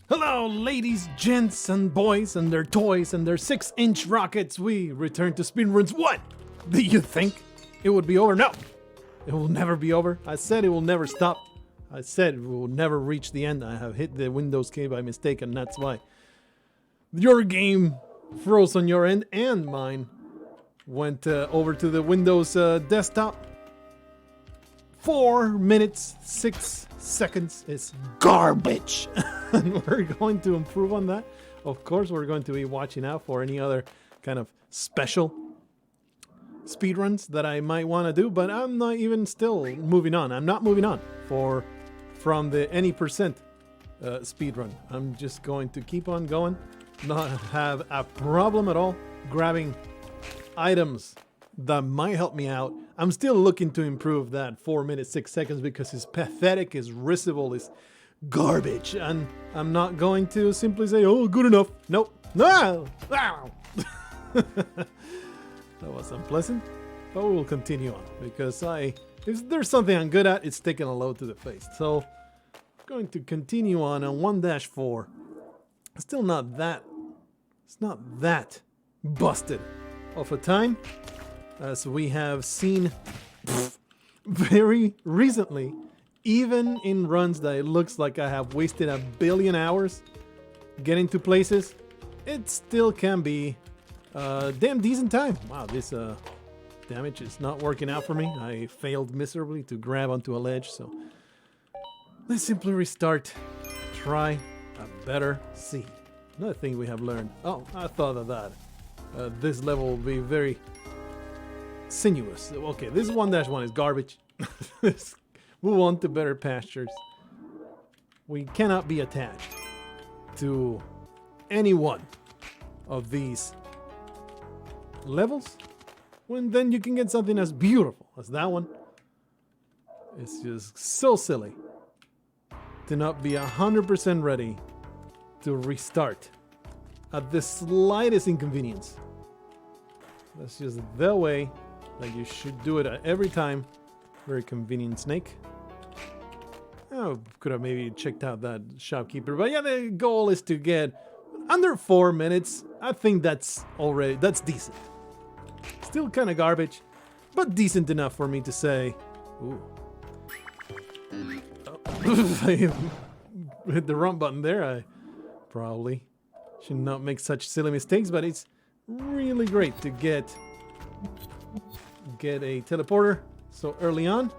Hello, ladies, gents, and boys, and their toys, and their 6-inch rockets. We return to Speedruns. What? Do you think it would be over? No! It will never be over. I said it will never stop. I said we will never reach the end. I have hit the Windows key by mistake, and that's why your game froze on your end, and mine went over to the Windows desktop. 4 minutes, 6 seconds is garbage. And we're going to improve on that. Of course, we're going to be watching out for any other kind of special speedruns that I might want to do, but I'm not even still moving on. I'm not moving on from the any percent speedrun. I'm just going to keep on going, not have a problem at all grabbing items that might help me out. I'm still looking to improve that 4 minutes 6 seconds because it's pathetic, it's risible, it's garbage, and I'm not going to simply say, oh, good enough. Nope. No! Wow! That was unpleasant, but we will continue on because if there's something I'm good at, it's taking a load to the face. So I'm going to continue on 1-4. Still not that, it's not that busted of a time as we have seen very recently. Even in runs that it looks like I have wasted 1 billion hours getting to places, it still can be damn decent time. Wow, this damage is not working out for me. I failed miserably to grab onto a ledge, so let's simply restart. Try a better seed. Another thing we have learned. Oh, I thought of that. This level will be very sinuous. Okay, this 1-1 is garbage. Move on to better pastures. We cannot be attached to any one of these levels when then you can get something as beautiful as that one. It's just so silly to not be 100% ready to restart at the slightest inconvenience. That's just the way that you should do it every time. Very convenient, snake. Oh, could have maybe checked out that shopkeeper, but yeah, the goal is to get under 4 minutes. I think that's decent. Still kind of garbage, but decent enough for me to say, ooh. Oh, I hit the wrong button there. I probably should not make such silly mistakes, but it's really great to get a teleporter so early on.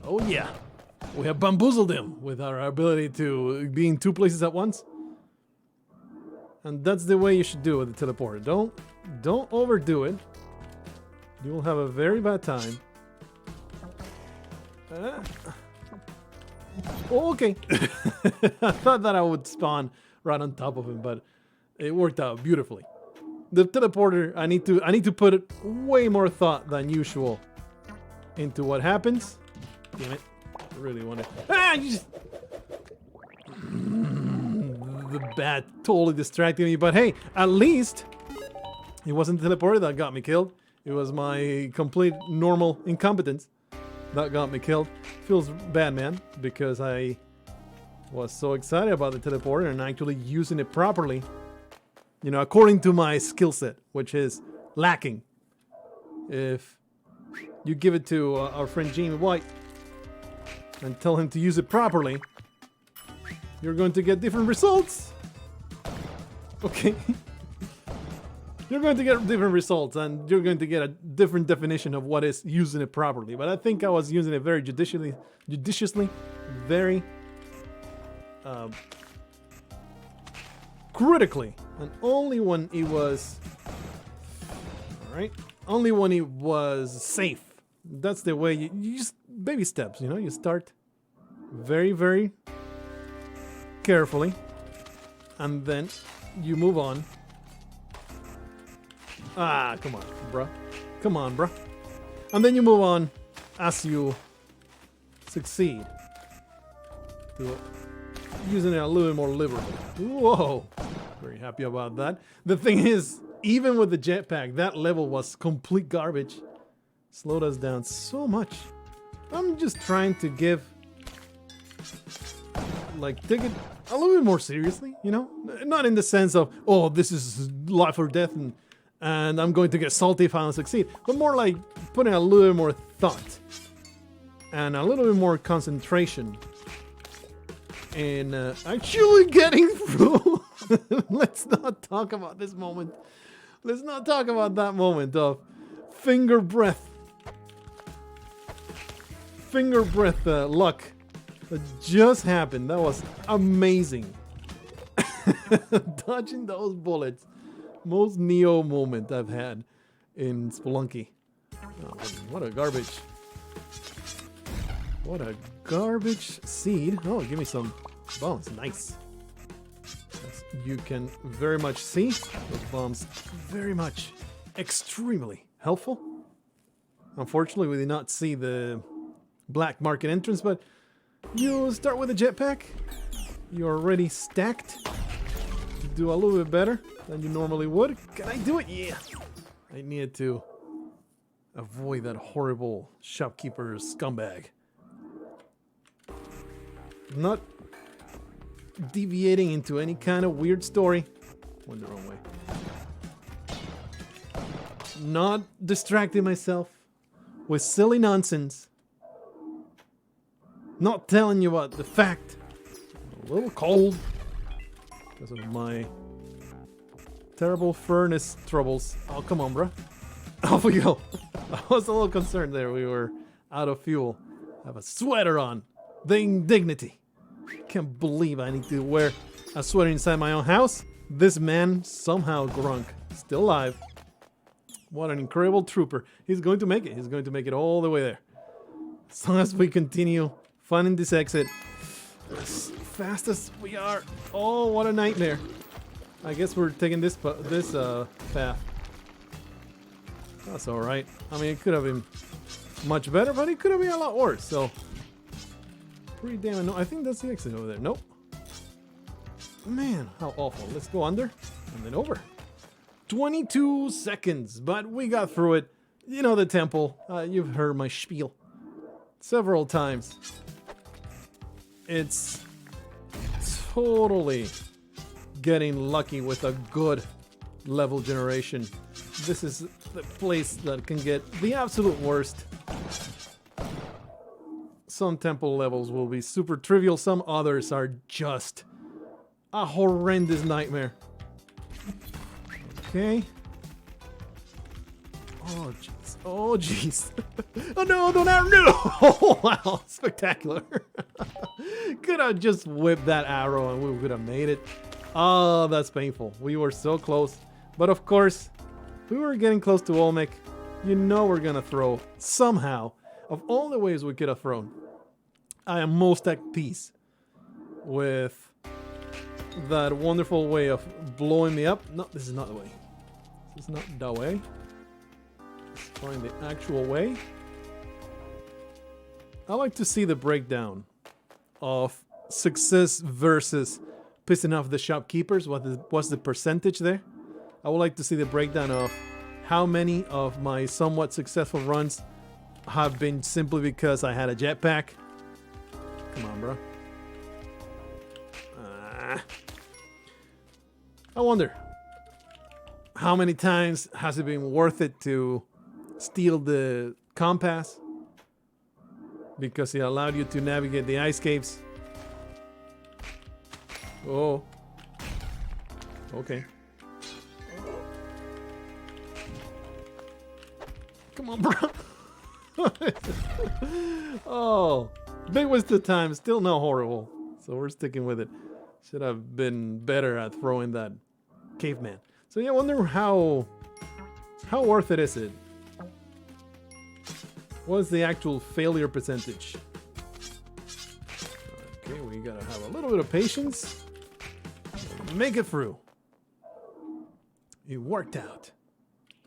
Oh yeah, we have bamboozled him with our ability to be in 2 places at once. And that's the way you should do it with the teleporter. Don't overdo it. You will have a very bad time. Oh, okay. I thought that I would spawn right on top of him, but it worked out beautifully. The teleporter, I need to put way more thought than usual into what happens. Damn it. I really want to... Ah! You just... The bat totally distracted me, but hey, at least it wasn't the teleporter that got me killed. It was my complete normal incompetence that got me killed. Feels bad, man, because I was so excited about the teleporter and actually using it properly. You know, according to my skill set, which is lacking. If you give it to our friend Jamie White and tell him to use it properly, you're going to get different results. Okay. You're going to get different results and you're going to get a different definition of what is using it properly. But I think I was using it very judiciously, very critically, and only when it was only when it was safe. That's the way you just baby steps, you know. You start very, very carefully, and then you move on. Ah, come on, bruh. Come on, bruh. And then you move on as you succeed to using it a little bit more liberally. Whoa. Very happy about that. The thing is, even with the jetpack, that level was complete garbage. Slowed us down so much. I'm just trying to give like take it a little bit more seriously, you know? Not in the sense of, oh, this is life or death and I'm going to get salty if I don't succeed, but more like putting a little bit more thought and a little bit more concentration in actually getting through. Let's not talk about this moment. Let's not talk about that moment of finger breath luck that just happened. That was amazing. Dodging those bullets. Most Neo moment I've had in Spelunky. Oh, what a garbage. What a garbage seed. Oh, give me some bombs. Nice. As you can very much see, the bombs very much, extremely helpful. Unfortunately, we did not see the black market entrance, but you start with a jetpack. You're already stacked. You do a little bit better than you normally would. Can I do it? Yeah. I needed to avoid that horrible shopkeeper scumbag. Not deviating into any kind of weird story. Went the wrong way. Not distracting myself with silly nonsense. Not telling you about the fact. A little cold because of my terrible furnace troubles. Oh, come on, bruh. Off we go. I was a little concerned there. We were out of fuel. I have a sweater on. The indignity. Can't believe I need to wear a sweater inside my own house. This man, somehow Grunk, still alive. What an incredible trooper. He's going to make it. He's going to make it all the way there. As long as we continue finding this exit as fast as we are. Oh, what a nightmare. I guess we're taking this path. That's alright. I mean, it could have been much better, but it could have been a lot worse, so pretty damn annoying. I think that's the exit over there. Nope. Man, how awful. Let's go under and then over. 22 seconds, but we got through it. You know the temple. You've heard my spiel several times. It's totally getting lucky with a good level generation. This is the place that can get the absolute worst. Some temple levels will be super trivial, some others are just a horrendous nightmare. Okay. Oh, jeez. Oh, jeez. Oh, no, no, no, no. Oh, wow. Spectacular. Could have just whipped that arrow and we would have made it. Oh, that's painful. We were so close. But of course, we were getting close to Olmec. You know we're going to throw somehow. Of all the ways we could have thrown, I am most at peace with that wonderful way of blowing me up. No, this is not the way. This is not the way. Let's find the actual way. I like to see the breakdown of success versus pissing off the shopkeepers. What's the percentage there? I would like to see the breakdown of how many of my somewhat successful runs have been simply because I had a jetpack. Come on, bro. I wonder how many times has it been worth it to steal the compass because it allowed you to navigate the ice caves. Oh. Okay. Come on, bro. Oh, big waste of time. Still not horrible. So we're sticking with it. Should have been better at throwing that caveman. So yeah, I wonder how worth it is it? What is the actual failure percentage? Okay, we gotta have a little bit of patience. Make it through. It worked out.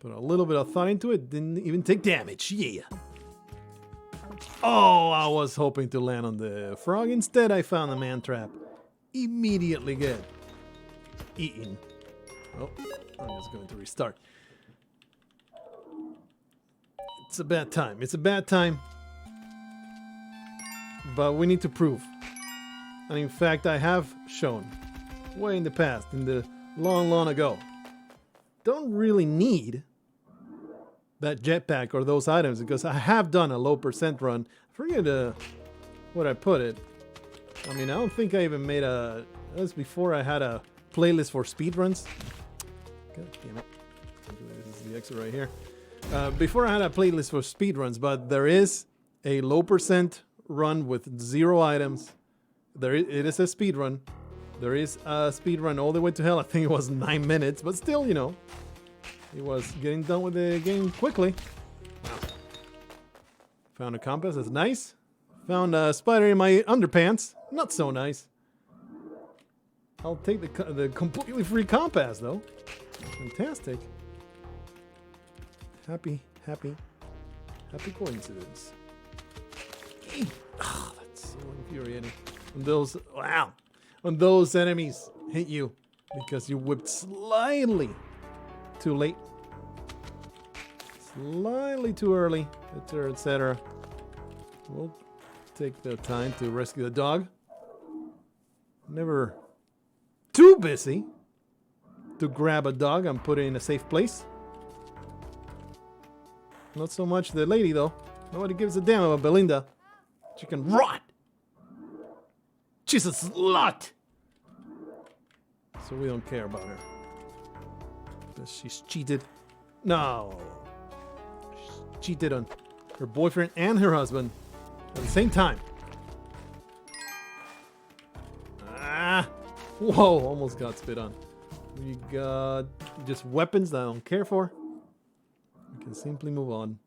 Put a little bit of thought into it, didn't even take damage. Yeah. Oh, I was hoping to land on the frog. Instead, I found a man trap. Immediately get eaten. Oh, I'm just going to restart. It's a bad time. It's a bad time. But we need to prove. And in fact, I have shown way in the past, in the long ago, don't really need that jetpack or those items because I have done a low percent run. I forget what I put it. I mean, I don't think I even made a... That was before I had a playlist for speedruns. God damn it. This is the exit right here. Before I had a playlist for speedruns, but there is a low percent run with 0 items. It is a speedrun. There is a speedrun all the way to hell. I think it was 9 minutes, but still, you know, it was getting done with the game quickly. Wow. Found a compass. That's nice. Found a spider in my underpants. Not so nice. I'll take the completely free compass, though. Fantastic. Happy coincidence. Oh, that's so infuriating. When those enemies hit you because you whipped slightly too late, slightly too early, etc., etc. We'll take the time to rescue the dog. Never too busy to grab a dog and put it in a safe place. Not so much the lady, though. Nobody gives a damn about Belinda. She can rot. She's a slut. So we don't care about her. Because she's cheated. No. She's cheated on her boyfriend and her husband at the same time. Ah. Whoa, almost got spit on. We got just weapons that I don't care for. We can simply move on.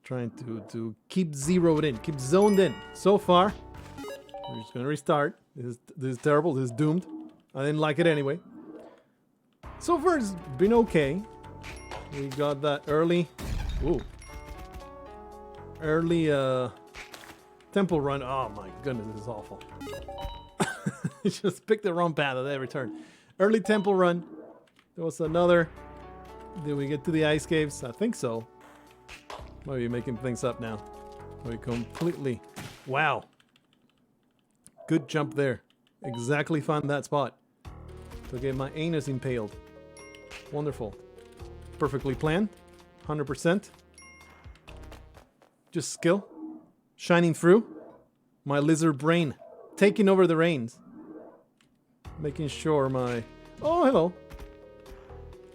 Trying to keep zeroed in, keep zoned in. So far, we're just gonna restart. This is terrible. This is doomed. I didn't like it anyway. So far, it's been okay. We got that early temple run. Oh my goodness, this is awful. Just picked the wrong path at every turn. Early temple run. There was another. Did we get to the ice caves? I think so. Might be making things up now. We completely... Wow. Good jump there. Exactly found that spot to get my anus impaled. Wonderful. Perfectly planned. 100%. Just skill. Shining through. My lizard brain. Taking over the reins. Making sure my... Oh, hello.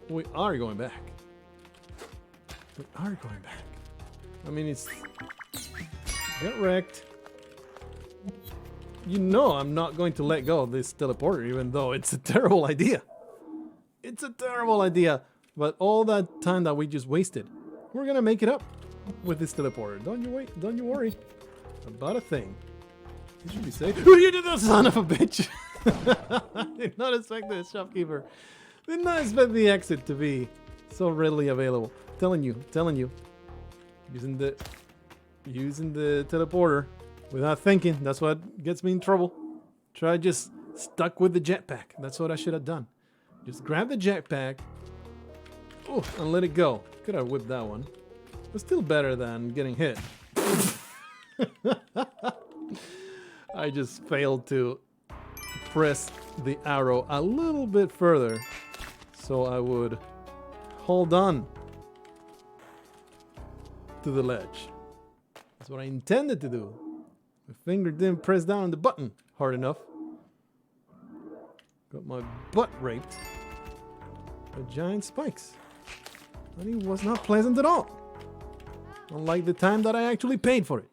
We are going back. We are going back. I mean, it's... Get wrecked. You know I'm not going to let go of this teleporter, even though it's a terrible idea. It's a terrible idea. But all that time that we just wasted, we're gonna make it up with this teleporter. Don't you worry about a thing. You should be safe. Oh, you did that, son of a bitch! I did not expect the shopkeeper. Did not expect the exit to be so readily available. Telling you. Using the teleporter without thinking. That's what gets me in trouble. Try just stuck with the jetpack. That's what I should have done. Just grab the jetpack. Oh, and let it go. Could have whipped that one. But still better than getting hit. I just failed to press the arrow a little bit further so I would hold on to the ledge. That's what I intended to do. My finger didn't press down on the button hard enough. Got my butt raped by giant spikes. And it was not pleasant at all. Unlike the time that I actually paid for it.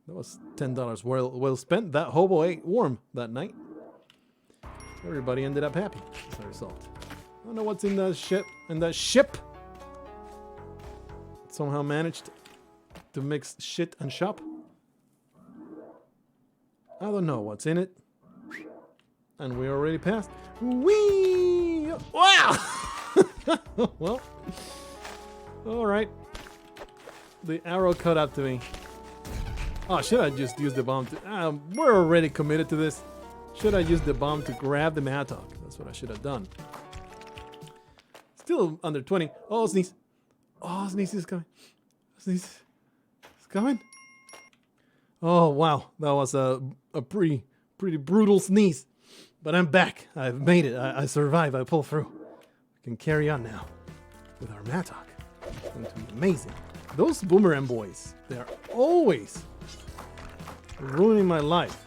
That was $10 well spent. That hobo ate warm that night. Everybody ended up happy as a result. I don't know what's in that ship. Somehow managed to mix shit and shop. I don't know what's in it. And we already passed. Whee! Wow! Well. Alright. The arrow caught up to me. Oh, should I just use the bomb to... we're already committed to this. Should I use the bomb to grab the mattock? That's what I should have done. Still under 20. Oh, sneeze. Oh, sneeze is coming. Sneeze is coming. Oh, wow. That was a pretty brutal sneeze. But I'm back. I've made it. I survived. I pulled through. We can carry on now with our Mattock. It's going to be amazing. Those boomerang boys, they are always ruining my life.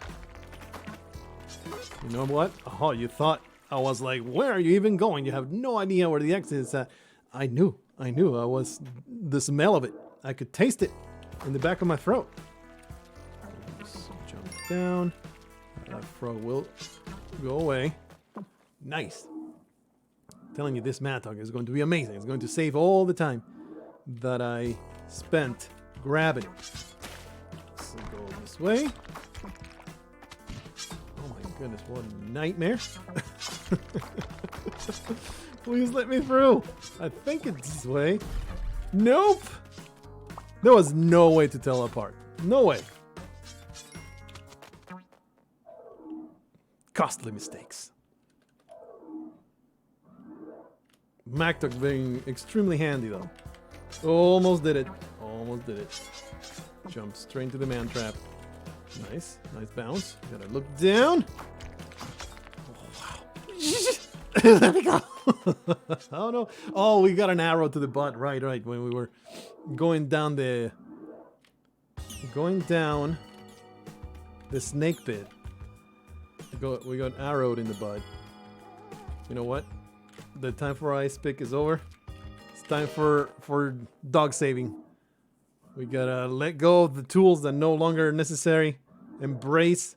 You know what? Oh, you thought I was like, where are you even going? You have no idea where the exit is at. I knew. I was the smell of it. I could taste it in the back of my throat. Just jump down. That throw will go away. Nice. I'm telling you, this Mattock is going to be amazing. It's going to save all the time that I spent grabbing it. So go this way. Oh my goodness, what a nightmare. Please let me through. I think it's this way. Nope. There was no way to tell apart. No way. Costly mistakes. Mattock being extremely handy though. Almost did it. Almost did it. Jump straight into the man trap. Nice. Nice bounce. Gotta look down. Let me go. Oh no. Oh, we got an arrow to the butt. Right. When we were going down the snake pit. We got arrowed in the butt. You know what? The time for ice pick is over. It's time for dog saving. We gotta let go of the tools that no longer are necessary. Embrace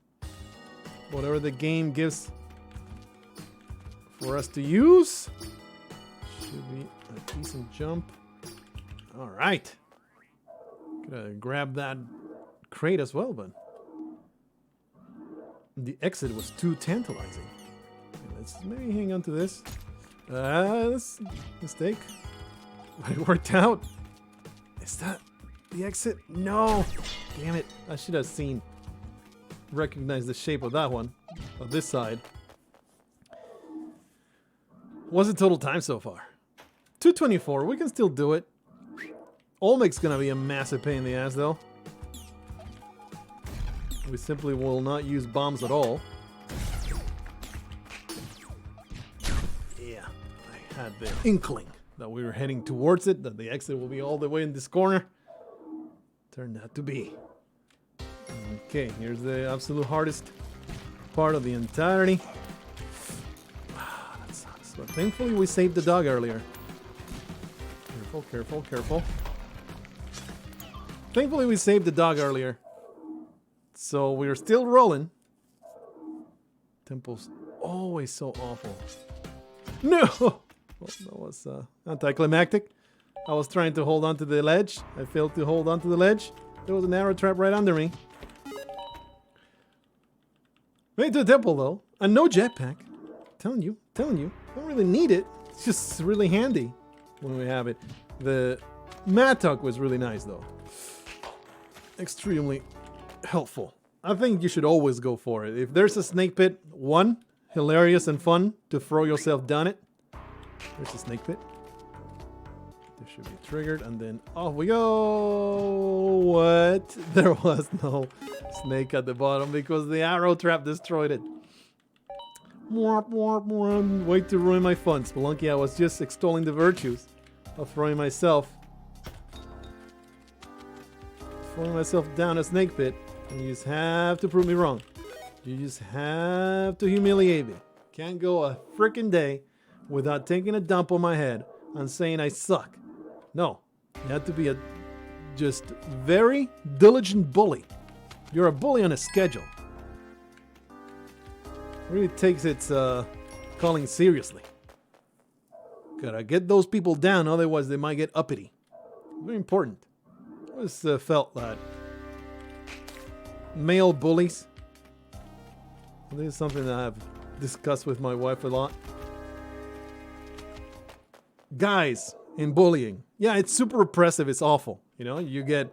whatever the game gives for us to use. Should be a decent jump. All right. Gotta grab that crate as well, but the exit was too tantalizing. Okay, let's maybe hang on to this. This mistake. But it worked out. Is that the exit? No. Damn it. I should have recognized the shape of that one. Of this side. What's the total time so far? 2:24. We can still do it. Olmec's gonna be a massive pain in the ass though. We simply will not use bombs at all. Yeah, I had the inkling that we were heading towards it, that the exit will be all the way in this corner. Turned out to be. Okay, here's the absolute hardest part of the entirety. That sucks. But thankfully we saved the dog earlier. Careful, careful, careful. Thankfully we saved the dog earlier. So we're still rolling. Temple's always so awful. No! Well, that was anticlimactic. I was trying to hold on to the ledge. I failed to hold on to the ledge. There was an arrow trap right under me. Made it to the temple though. And no jetpack. Telling you. Don't really need it. It's just really handy when we have it. The Mattock was really nice though. Extremely helpful. I think you should always go for it. If there's a snake pit, one, hilarious and fun to throw yourself down it. There's a snake pit. This should be triggered and then off we go. What? There was no snake at the bottom because the arrow trap destroyed it. Way to ruin my fun, Spelunky. I was just extolling the virtues of throwing myself down a snake pit. And you just have to prove me wrong. You just have to humiliate me. Can't go a freaking day without taking a dump on my head and saying I suck. No, you have to be a just very diligent bully. You're a bully on a schedule. Really takes its calling seriously. Gotta get those people down, otherwise they might get uppity. Very important. I always felt that male bullies. This is something that I've discussed with my wife a lot. Guys in bullying. Yeah, it's super oppressive. It's awful. You know, you get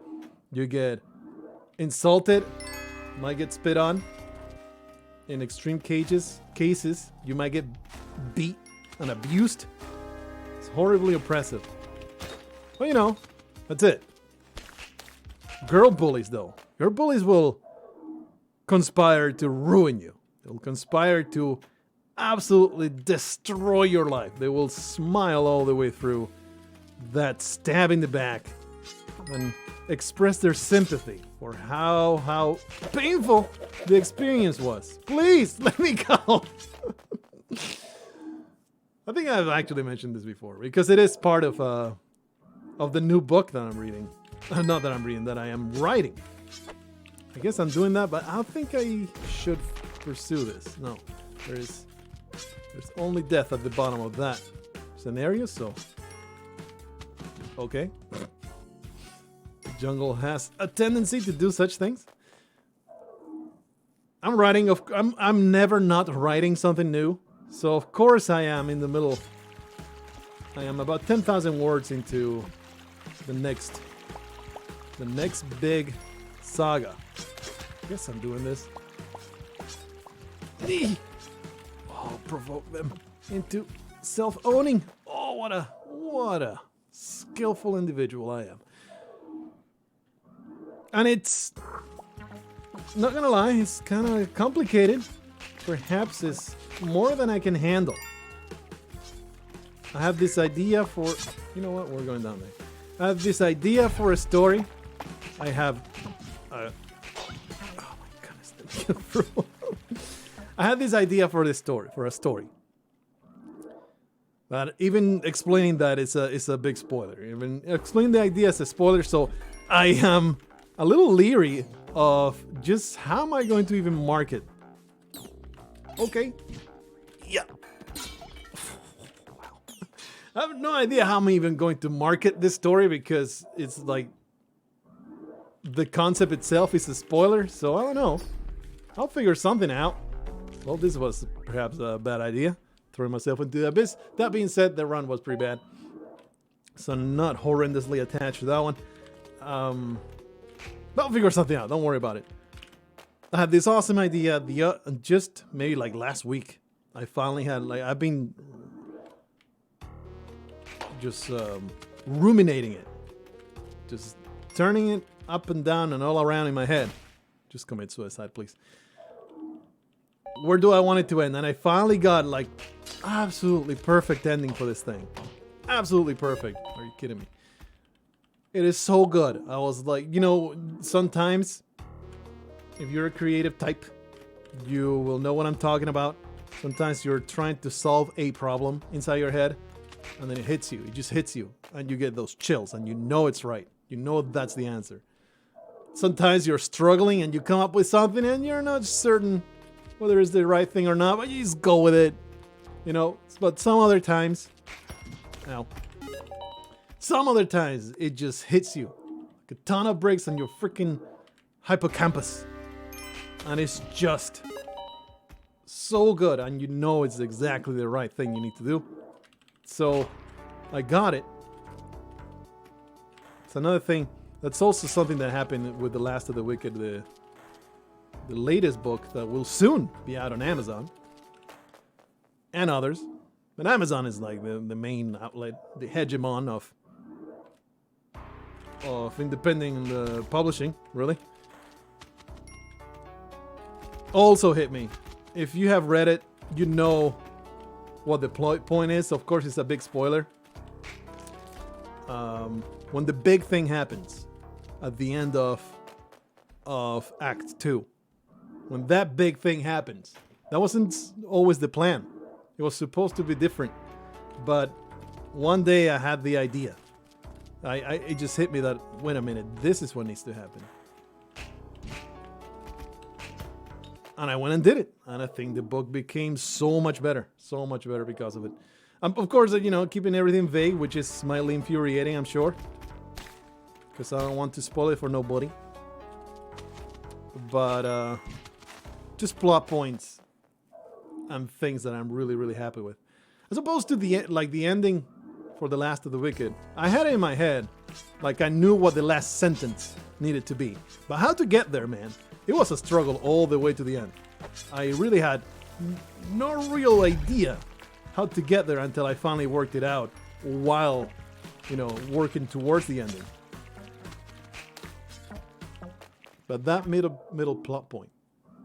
insulted, might get spit on. In extreme cases, you might get beat and abused. It's horribly oppressive. Well, you know, that's it. Girl bullies, though. Your bullies will conspire to ruin you. They'll conspire to absolutely destroy your life. They will smile all the way through that stab in the back and express their sympathy for how painful the experience was. Please let me go. I think I've actually mentioned this before because it is part of the new book that I'm reading. Not that I'm reading, that I am writing. I guess I'm doing that, but I think I should pursue this. No, there's only death at the bottom of that scenario, so okay. The jungle has a tendency to do such things. I'm never not writing something new, so of course I am in the middle. I am about 10,000 words into the next big saga. I guess I'm doing this. Oh, provoke them into self-owning. Oh, what a skillful individual I am. And it's, not gonna lie, it's kind of complicated. Perhaps it's more than I can handle. I have this idea for, you know what, we're going down there. I have this idea for a story. I have, oh my goodness, I had this idea for a story. But even explaining that is a big spoiler. Even explaining the idea as a spoiler, so I am a little leery of just how am I going to even market. Okay. Yeah. Wow. I have no idea how I'm even going to market this story because it's like the concept itself is a spoiler, so I don't know. I'll figure something out. Well, this was perhaps a bad idea, throwing myself into the abyss. That being said, the run was pretty bad, so not horrendously attached to that one. But I'll figure something out. Don't worry about it. I had this awesome idea just maybe like last week. I finally had, like, I've been just ruminating it, just turning it up and down and all around in my head. Just commit suicide, please. Where do I want it to end? And I finally got like absolutely perfect ending for this thing. Absolutely perfect. Are you kidding me? It is so good. I was like, you know, sometimes if you're a creative type, you will know what I'm talking about. Sometimes you're trying to solve a problem inside your head and then it hits you. It just hits you and you get those chills and you know it's right. You know that's the answer. Sometimes you're struggling and you come up with something and you're not certain whether it's the right thing or not, but you just go with it, you know. But some other times, it just hits you like a ton of bricks on your freaking hippocampus, and it's just so good, and you know it's exactly the right thing you need to do. So I got it. It's another thing. That's also something that happened with The Last of the Wicked, the latest book that will soon be out on Amazon and others. But Amazon is like the main outlet, the hegemon of independent publishing, really. Also hit me. If you have read it, you know what the point is. Of course, it's a big spoiler. When the big thing happens at the end of Act 2, when that big thing happens, that wasn't always the plan. It was supposed to be different, but one day I had the idea. It just hit me that, wait a minute, this is what needs to happen. And I went and did it, and I think the book became so much better because of it. Of course, you know, keeping everything vague, which is mildly infuriating, I'm sure, because I don't want to spoil it for nobody. But just plot points and things that I'm really, really happy with. As opposed to the ending for The Last of the Wicked. I had it in my head, like I knew what the last sentence needed to be. But how to get there, man? It was a struggle all the way to the end. I really had no real idea how to get there until I finally worked it out while, you know, working towards the ending. But that middle plot point,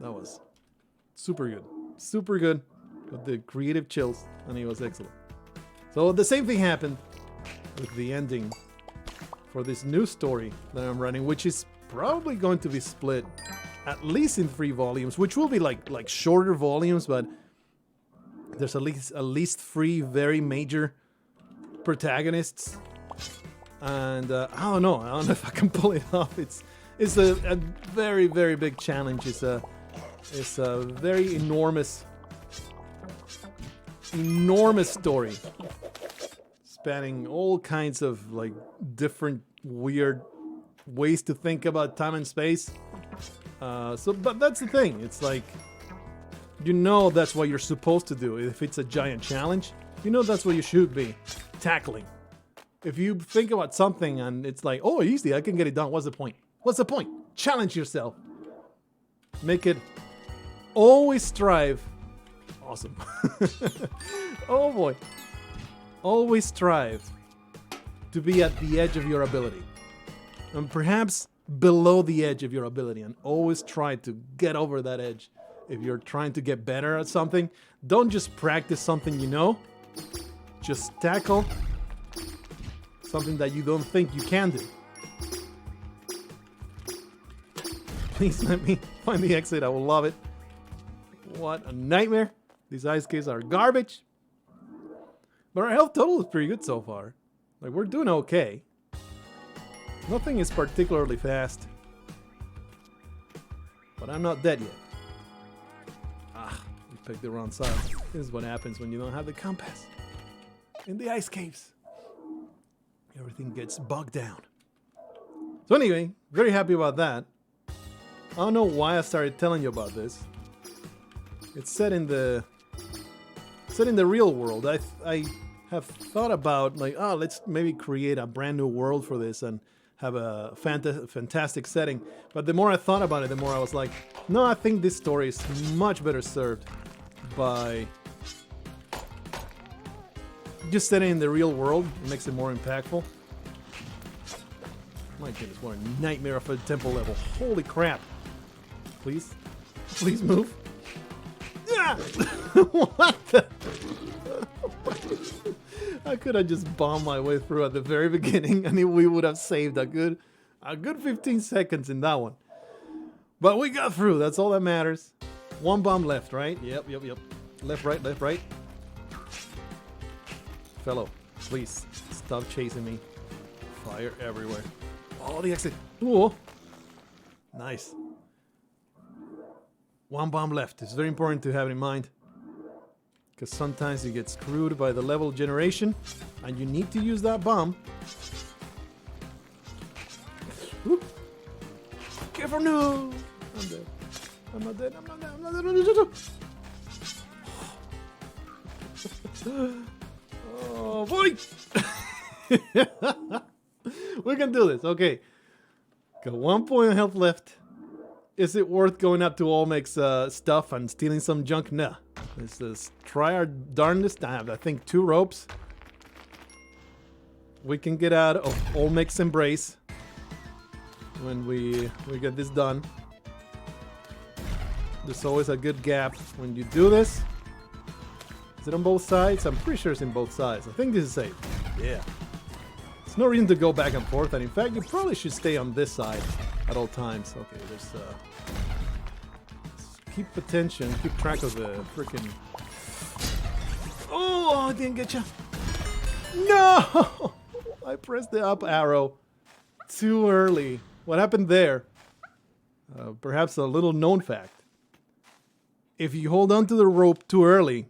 that was super good. Super good. With the creative chills, and it was excellent. So the same thing happened with the ending for this new story that I'm running, which is probably going to be split at least in 3 volumes, which will be like shorter volumes, but there's at least 3 very major protagonists. And I don't know if I can pull it off. It's a very, very big challenge. It's a very enormous story spanning all kinds of like different weird ways to think about time and space. But that's the thing. It's like, that's what you're supposed to do. If it's a giant challenge, that's what you should be tackling. If you think about something and it's like, oh, easy, I can get it done. What's the point? What's the point? Challenge yourself. Make it. Always strive. Awesome. Oh boy. Always strive to be at the edge of your ability. And perhaps below the edge of your ability. And always try to get over that edge. If you're trying to get better at something, don't just practice something you know. Just tackle something that you don't think you can do. Please let me find the exit. I will love it. What a nightmare. These ice caves are garbage. But our health total is pretty good so far. Like, we're doing okay. Nothing is particularly fast. But I'm not dead yet. We picked the wrong side. This is what happens when you don't have the compass. In the ice caves. Everything gets bogged down. So anyway, very happy about that. I don't know why I started telling you about this. It's set in the real world. I have thought about like, let's maybe create a brand new world for this and have a fantastic setting. But the more I thought about it, the more I was like, no, I think this story is much better served by just setting in the real world. It makes it more impactful. My goodness, what a nightmare of a temple level. Holy crap. Please move. Yeah! What the? I could have just bombed my way through at the very beginning and we would have saved a good 15 seconds in that one. But we got through, that's all that matters. 1 bomb left, right? Yep. Left, right. Fellow, please stop chasing me. Fire everywhere. Oh, the exit. Ooh. Nice. 1 bomb left. It's very important to have it in mind. Because sometimes you get screwed by the level generation. And you need to use that bomb. Whoop. Careful, no! I'm dead. I'm not dead. Oh, boy! We can do this. Okay. Got 1 point of health left. Is it worth going up to Olmec's stuff and stealing some junk? Nah. Let's just try our darndest. I have, I think, 2 ropes. We can get out of Olmec's embrace when we get this done. There's always a good gap when you do this. Is it on both sides? I'm pretty sure it's in both sides. I think this is safe. Yeah. There's no reason to go back and forth, and in fact, you probably should stay on this side at all times. Okay, there's keep attention, keep track of the freaking. Oh, I didn't get you. No! I pressed the up arrow too early. What happened there? Perhaps a little known fact. If you hold on to the rope too early,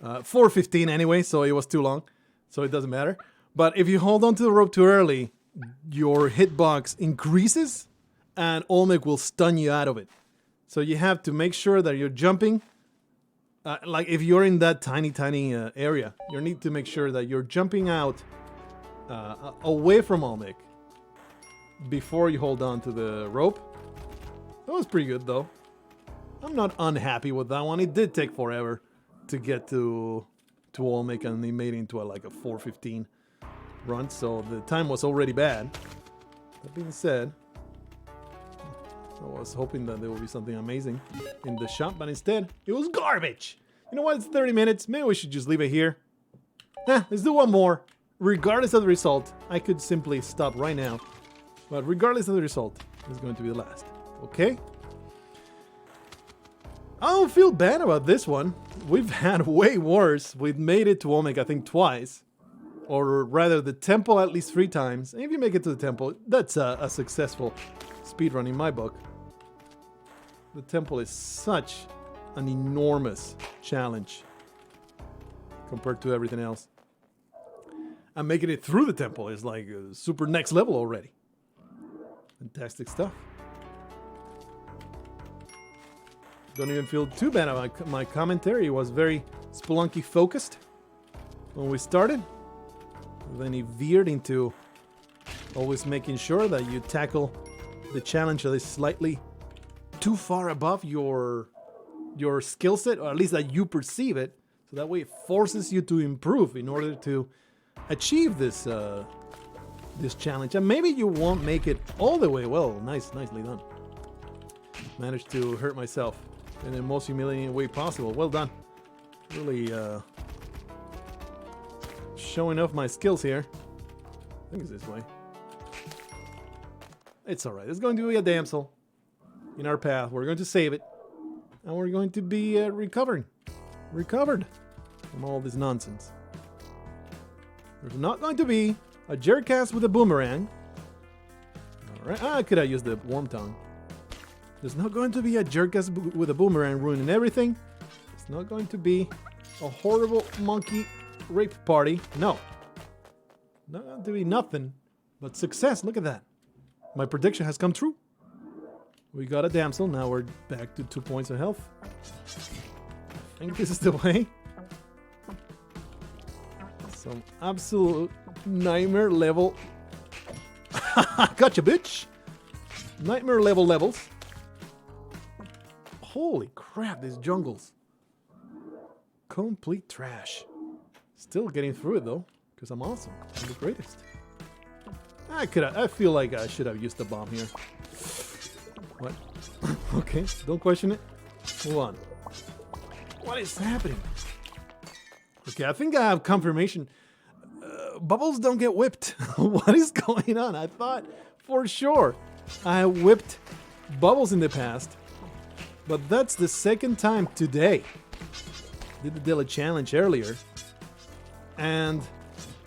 4:15 anyway, so it was too long, so it doesn't matter. But if you hold on to the rope too early, your hitbox increases and Olmec will stun you out of it. So you have to make sure that you're jumping. Like if you're in that tiny area, you need to make sure that you're jumping out away from Olmec before you hold on to the rope. That was pretty good though. I'm not unhappy with that one. It did take forever to get to Olmec, and they made it into like a 4:15 run, so the time was already bad. That being said, I was hoping that there would be something amazing in the shop, but instead, it was garbage. You know what? It's 30 minutes. Maybe we should just leave it here. Let's do one more. Regardless of the result, I could simply stop right now. But regardless of the result, it's going to be the last. Okay? I don't feel bad about this one. We've had way worse. We've made it to Omega, I think, twice. Or rather, the temple at least 3 times. And if you make it to the temple, that's a successful speedrun in my book. The temple is such an enormous challenge compared to everything else. And making it through the temple is like super next level already. Fantastic stuff. Don't even feel too bad about my commentary. It was very Spelunky focused when we started. Then he veered into always making sure that you tackle the challenge that is slightly too far above your skill set, or at least that you perceive it. So that way it forces you to improve in order to achieve this this challenge. And maybe you won't make it all the way. Well, nicely done. Managed to hurt myself in the most humiliating way possible. Well done. Really showing off my skills here. I think it's this way. It's alright. There's going to be a damsel in our path. We're going to save it. And we're going to be recovered from all this nonsense. There's not going to be a jerkass with a boomerang. Alright, I could have used the worm tongue. There's not going to be a jerkass with a boomerang ruining everything. It's not going to be a horrible monkey rape party. No. Not going to be nothing but success. Look at that. My prediction has come true. We got a damsel. Now we're back to 2 points of health. I think this is the way. Some absolute nightmare level. Gotcha, bitch. Nightmare level levels. Holy crap, these jungles. Complete trash. Still getting through it though, because I'm awesome. I'm the greatest. I feel like I should have used the bomb here. What? Okay, don't question it. Move on. What is happening? Okay, I think I have confirmation. Bubbles don't get whipped. What is going on? I thought for sure I whipped Bubbles in the past, but that's the second time today. Did the daily challenge earlier, and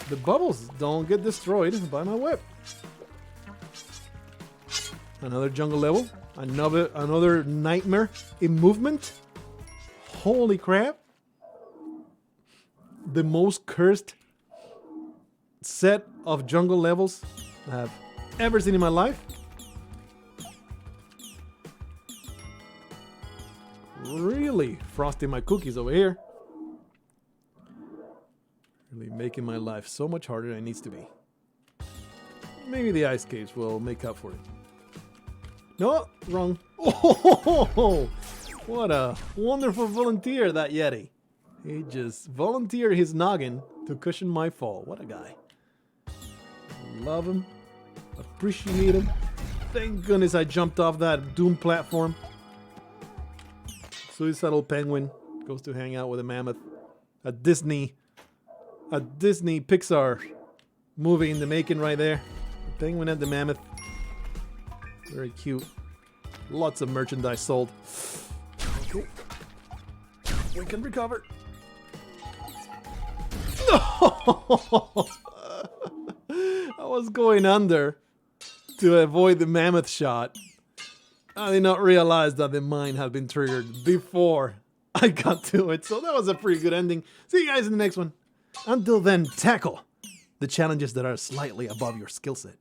the Bubbles don't get destroyed by my whip. Another jungle level. Another nightmare in movement. Holy crap. The most cursed set of jungle levels I have ever seen in my life. Really frosting my cookies over here. Really making my life so much harder than it needs to be. Maybe the ice caves will make up for it. No, wrong. Oh, what a wonderful volunteer, that Yeti. He just volunteered his noggin to cushion my fall. What a guy. Love him. Appreciate him. Thank goodness I jumped off that Doom platform. Suicidal penguin goes to hang out with a mammoth. A Disney Pixar movie in the making right there. The penguin and the mammoth. Very cute. Lots of merchandise sold. Okay. We can recover. No! I was going under to avoid the mammoth shot. I did not realize that the mine had been triggered before I got to it. So that was a pretty good ending. See you guys in the next one. Until then, tackle the challenges that are slightly above your skill set.